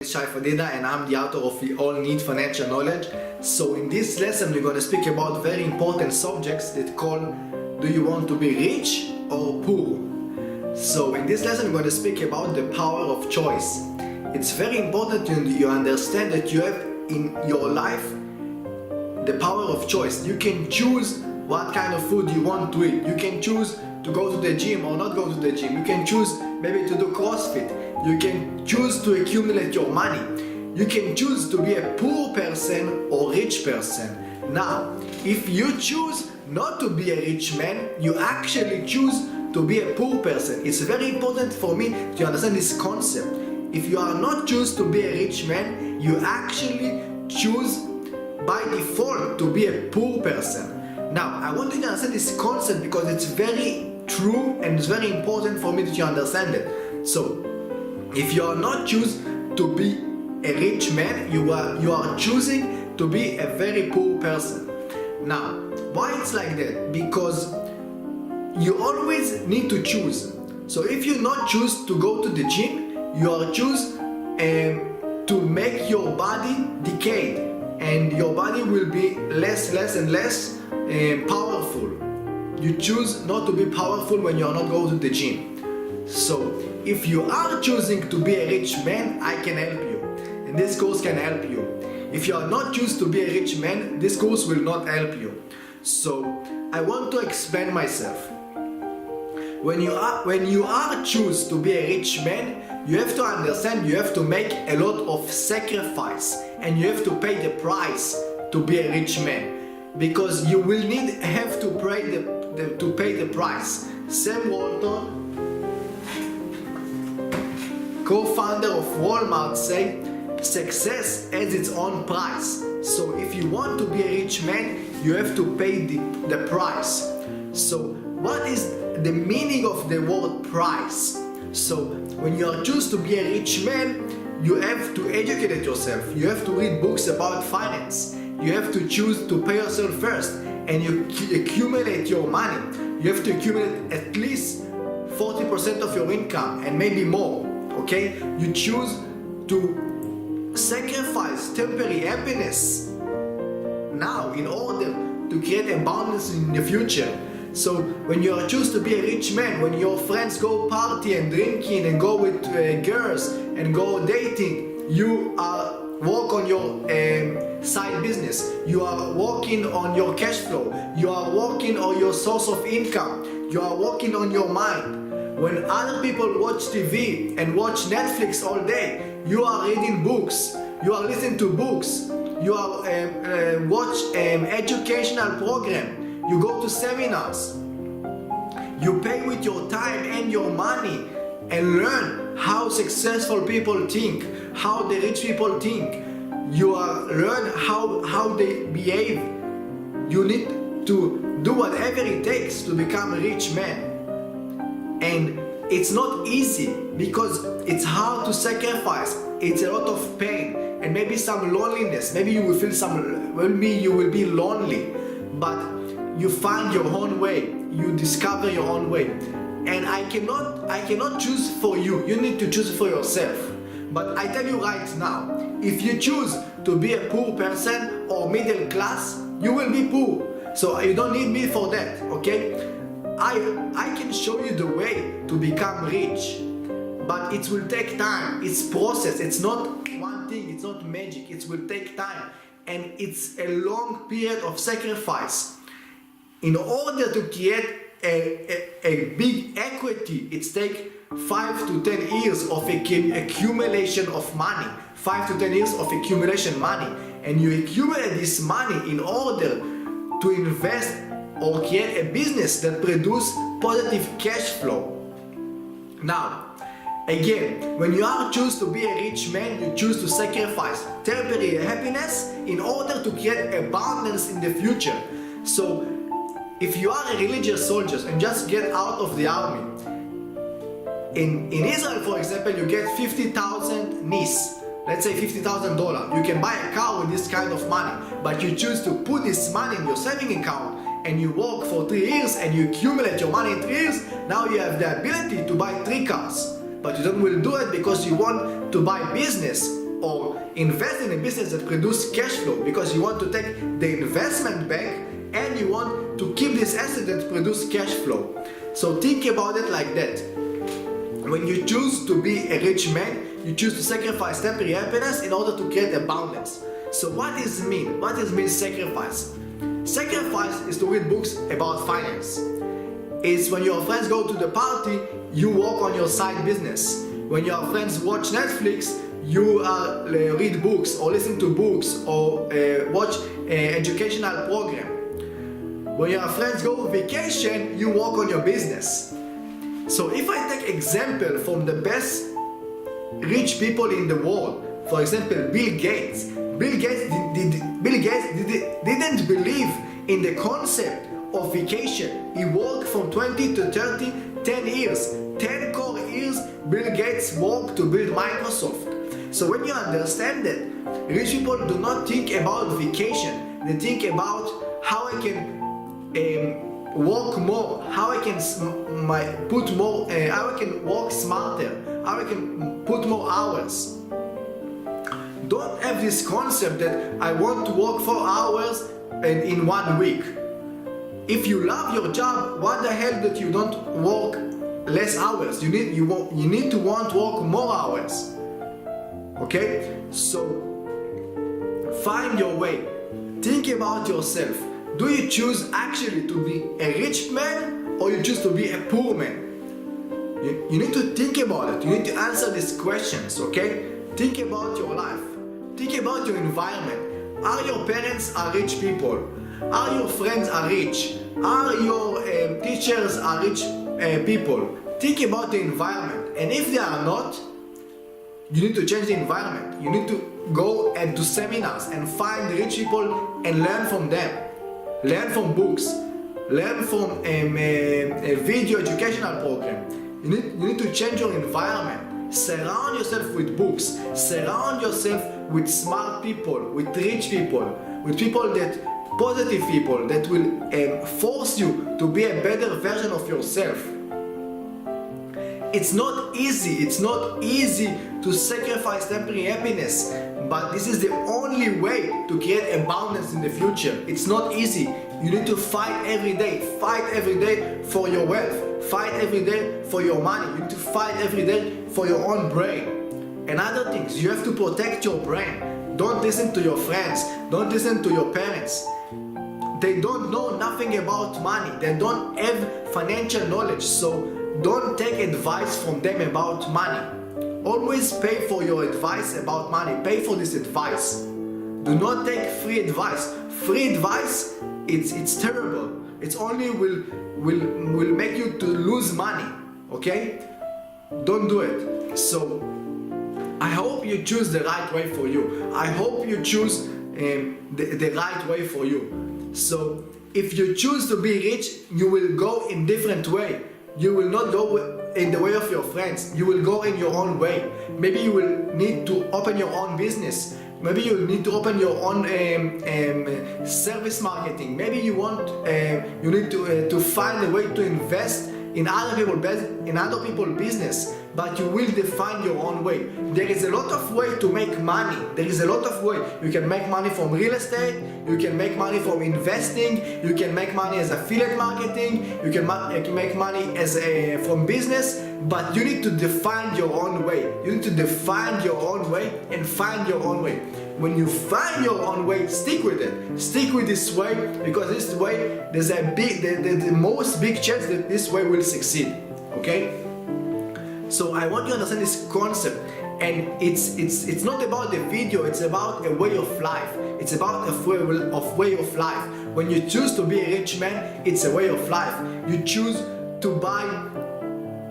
Shai Fadida, and I'm the author of We All Need Financial Knowledge. So in this lesson we're going to speak about very important subjects that call, do you want to be rich or poor? So in this lesson we're going to speak about the power of choice. It's very important you understand that you have in your life the power of choice. You can choose what kind of food you want to eat. You can choose to go to the gym or not go to the gym. You can choose maybe to do CrossFit. You can choose to accumulate your money. You can choose to be a poor person or rich person. Now, if you choose not to be a rich man, you actually choose to be a poor person. It's very important for me to understand this concept. If you are not choose to be a rich man, you actually choose by default to be a poor person. Now, I want you to understand this concept because it's very true and it's very important for me that you understand it. So, if you are not choose to be a rich man, you are choosing to be a very poor person. Now, why it's like that? Because you always need to choose. So if you not choose to go to the gym, you are choose to make your body decay, and your body will be less and less powerful. You choose not to be powerful when you are not going to the gym. So if you are choosing to be a rich man, I can help you, and this course can help you. If you are not choose to be a rich man, this course will not help you. So I want to explain myself. When you are choose to be a rich man, you have to understand you have to make a lot of sacrifice, and you have to pay the price to be a rich man, because you will have to pay the price. Sam Walton, co-founder of Walmart, say success has its own price. So if you want to be a rich man, you have to pay the price. So what is the meaning of the word price? So when you are choose to be a rich man, you have to educate yourself. You have to read books about finance. You have to choose to pay yourself first, and you accumulate your money. You have to accumulate at least 40% of your income and maybe more. Okay? You choose to sacrifice temporary happiness now in order to create abundance in the future. So when you are choose to be a rich man, when your friends go party and drinking and go with girls and go dating, you are work on your side business. You are working on your cash flow. You are working on your source of income. You are working on your mind. When other people watch TV and watch Netflix all day, you are reading books. You are listening to books. You are watch educational program. You go to seminars. You pay with your time and your money and learn how successful people think, how the rich people think. You learn how they behave. You need to do whatever it takes to become a rich man. And it's not easy because it's hard to sacrifice. It's a lot of pain and maybe some loneliness. Maybe you will you will be lonely, but you find your own way. You discover your own way. And I cannot choose for you. You need to choose for yourself. But I tell you right now, if you choose to be a poor person or middle class, you will be poor. So you don't need me for that, okay? I can show you the way to become rich, but it will take time. It's process. It's not one thing. It's not magic. It will take time, and it's a long period of sacrifice. In order to create a big equity, it takes 5 to 10 years of accumulation of money. 5 to 10 years of accumulation money, and you accumulate this money in order to invest or create a business that produces positive cash flow. Now, again, when you are choose to be a rich man, you choose to sacrifice temporary happiness in order to create abundance in the future. So, if you are a religious soldier and just get out of the army, in Israel, for example, you get 50,000 NIS. Let's say $50,000. You can buy a car with this kind of money, but you choose to put this money in your saving account and you work for 3 years and you accumulate your money in 3 years. Now you have the ability to buy 3 cars, but you don't will do it because you want to buy business. or invest in a business that produces cash flow, because you want to take the investment back and you want to keep this asset that produce cash flow. So think about it like that. When you choose to be a rich man, you choose to sacrifice temporary happiness in order to create abundance. So what does it mean? What does it mean sacrifice? Sacrifice is to read books about finance. It's when your friends go to the party, you work on your side business. When your friends watch Netflix, you read books or listen to books or watch educational program. When your friends go on vacation, you work on your business. So if I take example from the best rich people in the world, for example, Bill Gates. Bill Gates didn't believe in the concept of vacation. He worked from 20 to 30, 10 years. 10 core years Bill Gates worked to build Microsoft. So when you understand that, rich people do not think about vacation. They think about how I can work more, how I can put more, how I can work smarter, how I can put more hours. Don't have this concept that I want to work 4 hours in 1 week. If you love your job, what the hell that you don't work less hours? You need to want to work more hours. Okay? So find your way. Think about yourself. Do you choose actually to be a rich man, or you choose to be a poor man? You need to think about it. You need to answer these questions, okay? Think about your life. Think about your environment. Are your parents rich people? Are your friends rich? Are your teachers rich people? Think about the environment. And if they are not, you need to change the environment. You need to go and do seminars and find rich people and learn from them. Learn from books. Learn from a video educational program. You need to change your environment. Surround yourself with books. Surround yourself with smart people, with rich people, with people that positive people that will force you to be a better version of yourself. It's not easy. It's not easy to sacrifice temporary happiness, but this is the only way to create abundance in the future. It's not easy. You need to fight every day. Fight every day for your wealth. Fight every day for your money. You need to fight every day for your own brain. And other things, you have to protect your brain. Don't listen to your friends. Don't listen to your parents. They don't know nothing about money. They don't have financial knowledge. So don't take advice from them about money. Always pay for your advice about money. Pay for this advice. Do not take free advice. Free advice, it's terrible. It only will make you to lose money. Okay? Don't do it. So I hope you choose the right way for you. I hope you choose the right way for you. So if you choose to be rich, you will go in different way. You will not go in the way of your friends. You will go in your own way. Maybe you will need to open your own business. Maybe you need to open your own service marketing. Maybe you need to find a way to invest in other people's business, but you will define your own way. There is a lot of way to make money. There is a lot of way. You can make money from real estate. You can make money from investing. You can make money as affiliate marketing. You can make money as from business. But you need to define your own way. You need to define your own way and find your own way. When you find your own way, stick with it. Stick with this way, because this way there's the most big chance that this way will succeed. Okay? So I want you to understand this concept, and it's not about the video. It's about a way of life. It's about a way of life. When you choose to be a rich man, it's a way of life. You choose to buy.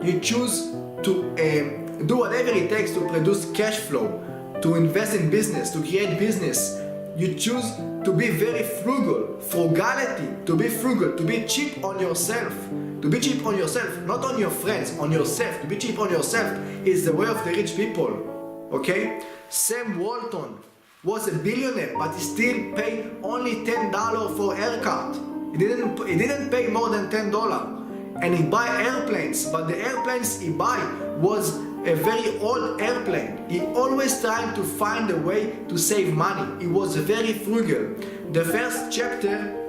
You choose to do whatever it takes to produce cash flow, to invest in business, to create business. You choose to be very frugal. Frugality, to be frugal, to be cheap on yourself. To be cheap on yourself, not on your friends, on yourself. To be cheap on yourself is the way of the rich people. Okay? Sam Walton was a billionaire, but he still paid only $10 for a haircut. He didn't pay more than $10. And he buy airplanes, but the airplanes he buy was a very old airplane. He always trying to find a way to save money. He was very frugal. The first chapter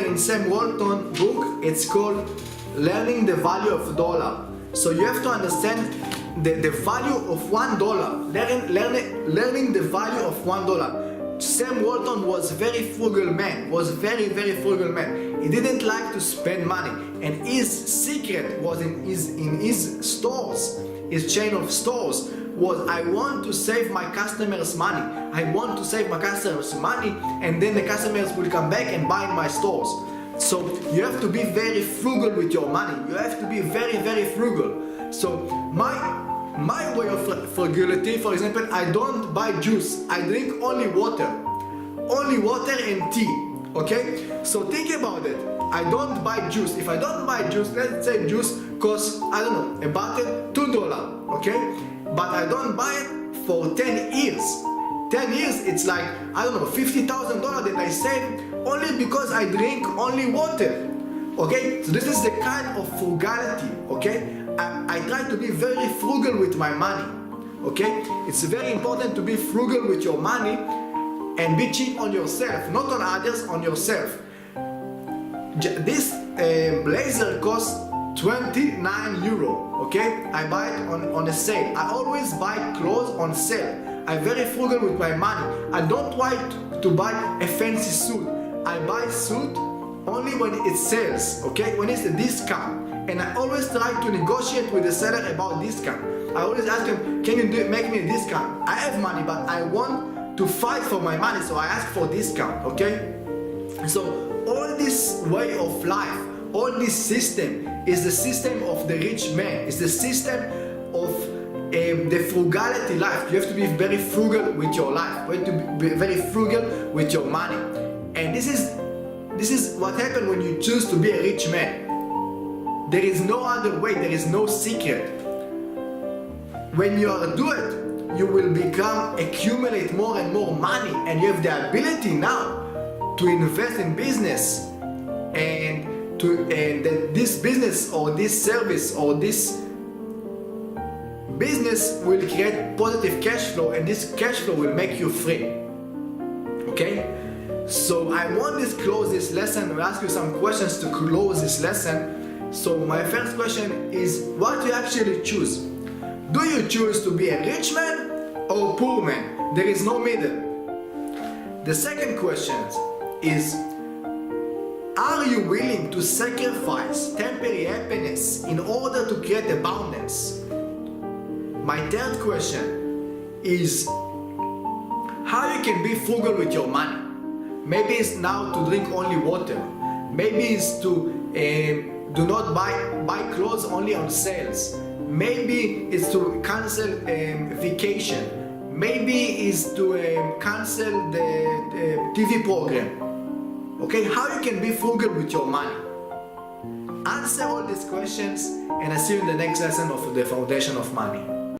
in Sam Walton book, it's called Learning the Value of $1. So you have to understand the value of $1. Learning the value of $1. Sam Walton was very frugal man, very frugal man. He didn't like to spend money, and his secret was in his stores, his chain of stores, was I want to save my customers money. I want to save my customers money, and then the customers will come back and buy in my stores. So you have to be very frugal with your money. You have to be very frugal. So my way of frugality, for example, I don't buy juice. I drink only water and tea. Okay? So think about it. I don't buy juice. If I don't buy juice, let's say juice costs, I don't know, a bottle $2. Okay? But I don't buy it for 10 years. 10 years, it's like, I don't know, $50,000 that I save only because I drink only water. Okay? So this is the kind of frugality. Okay? I try to be very frugal with my money. Okay? It's very important to be frugal with your money and be cheap on yourself, not on others, on yourself. This blazer costs 29 euro. Okay? I buy it on a sale. I always buy clothes on sale. I'm very frugal with my money. I don't like to buy a fancy suit. I buy suit only when it sells, okay? When it's a discount. And I always try to negotiate with the seller about discount. I always ask him, can you make me a discount? I have money, but I want to fight for my money, so I ask for discount, okay? So all this way of life, all this system is the system of the rich man. It's the system of the frugality life. You have to be very frugal with your life. You have to be very frugal with your money. And this is what happens when you choose to be a rich man. There is no other way. There is no secret. When you do it, you will accumulate more and more money, and you have the ability now to invest in business, and this business or this service or this business will create positive cash flow, and this cash flow will make you free. Okay? So I want to close this lesson and ask you some questions to close this lesson. So my first question is, what do you actually choose? Do you choose to be a rich man or poor man? There is no middle. The second question is, are you willing to sacrifice temporary happiness in order to create abundance? My third question is, how you can be frugal with your money? Maybe it's now to drink only water. Maybe it's to do not buy clothes only on sales. Maybe it's to cancel vacation. Maybe it's to cancel the TV program. Okay, how you can be frugal with your money? Answer all these questions, and I see you in the next lesson of the Foundation of Money.